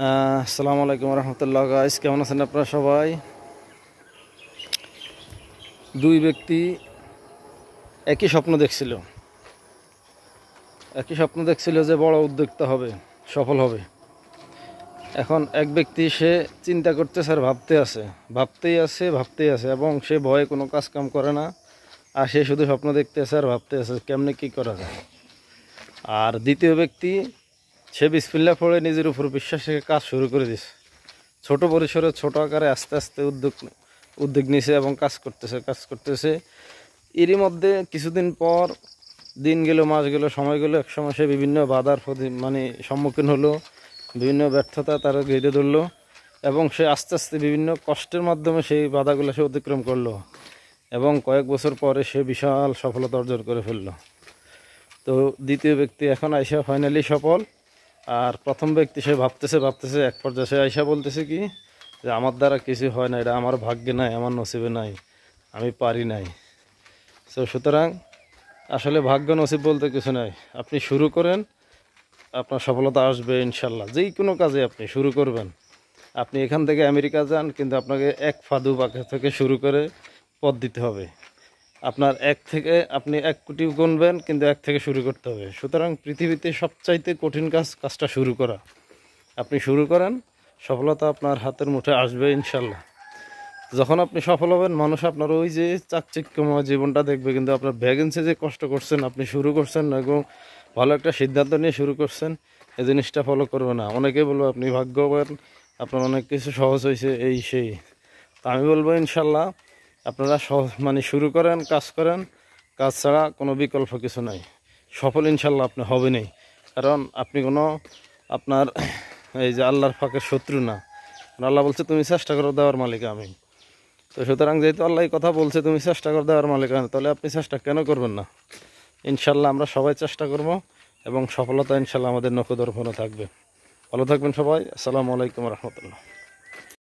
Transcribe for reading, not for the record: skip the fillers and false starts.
আসসালামু আলাইকুম রহমতুল্লাহ। গাইস, কেমন আছেন আপনারা সবাই? দুই ব্যক্তি একই স্বপ্ন দেখছিল যে বড় উদ্যোক্তা হবে, সফল হবে। এখন এক ব্যক্তি সে চিন্তা করতেছে আর ভাবতেই আছে এবং সে ভয়ে কোনো কাজ কাম করে না। আর সে শুধু স্বপ্ন দেখতেছে আর ভাবতে আছে কেমনে কি করা যায়। আর দ্বিতীয় ব্যক্তি সে বিসমিল্লাহ পড়ে নিজের উপর বিশ্বাস রেখে কাজ শুরু করে দিছে। ছোট পরিসরে ছোট আকারে আস্তে আস্তে উদ্যোগ নিছে এবং কাজ করতেছে। এরই মধ্যে কিছুদিন পর দিন গেল, মাস গেল, সময় গেল। এক সময় সে বিভিন্ন বাধার সম্মুখীন হলো, বিভিন্ন ব্যর্থতা তার ঘিরে ধরলো এবং সে আস্তে আস্তে বিভিন্ন কষ্টের মাধ্যমে সেই বাধাগুলো সে অতিক্রম করলো এবং কয়েক বছর পরে সে বিশাল সফলতা অর্জন করে ফেললো। তো দ্বিতীয় ব্যক্তি এখন আইসা ফাইনালি সফল। আর প্রথম ব্যক্তি সে ভাবতেছে এক পর্যায়ে সে আইসা বলতেছে কি যে আমার দ্বারা কিছু হয় না, এটা আমার ভাগ্যে নাই, আমার নসিবে নাই, আমি পারি নাই। সুতরাং আসলে ভাগ্য নসিব বলতে কিছু নাই। আপনি শুরু করেন, আপনার সফলতা আসবে ইনশাল্লাহ। যেই কোনো কাজে আপনি শুরু করবেন। আপনি এখান থেকে আমেরিকা যান, কিন্তু আপনাকে এক ফাদু বাঁকা থেকে শুরু করে পথ দিতে হবে। আপনার আপনি 1 কোটি গুনবেন, কিন্তু 1 থেকে শুরু করতে হবে। সুতরাং পৃথিবীতে সবচাইতে কঠিন কাজটা শুরু করা। আপনি শুরু করেন, সফলতা আপনার হাতের মুঠে আসবে ইনশাল্লাহ। যখন আপনি সফল হবেন, মানুষ আপনার ওই যে চাকচিক্যময় জীবনটা দেখবে, কিন্তু আপনার ভ্যাকেন্সি যে কষ্ট করছেন, আপনি শুরু করছেন এবং ভালো একটা সিদ্ধান্ত নিয়ে শুরু করছেন, এই জিনিসটা ফলো করবে না। অনেকে বলবো আপনি ভাগ্যবান, আপনার অনেক কিছু সহজ হয়েছে, এই সেই। তা আমি বলবো ইনশাল্লাহ আপনারা শুরু করেন, কাজ করেন। কাজ ছাড়া কোনো বিকল্প কিছু নাই। সফল ইনশাল্লাহ আপনি হবেনই। কারণ আপনি আপনার এই যে আল্লাহর ফাঁকের শত্রু না। আল্লাহ বলছে তুমি চেষ্টা করো, দেওয়ার মালিক আমি। তো সুতরাং যেহেতু আল্লাহ কথা বলছে তুমি চেষ্টা করে দেওয়ার মালিক আমি, তাহলে আপনি চেষ্টা কেন করবেন না? ইনশাল্লাহ আমরা সবাই চেষ্টা করব এবং সফলতা ইনশাল্লাহ আমাদের নখদর্পণে থাকবে। ভালো থাকবেন সবাই। আসসালামু আলাইকুম রহমতুল্লাহ।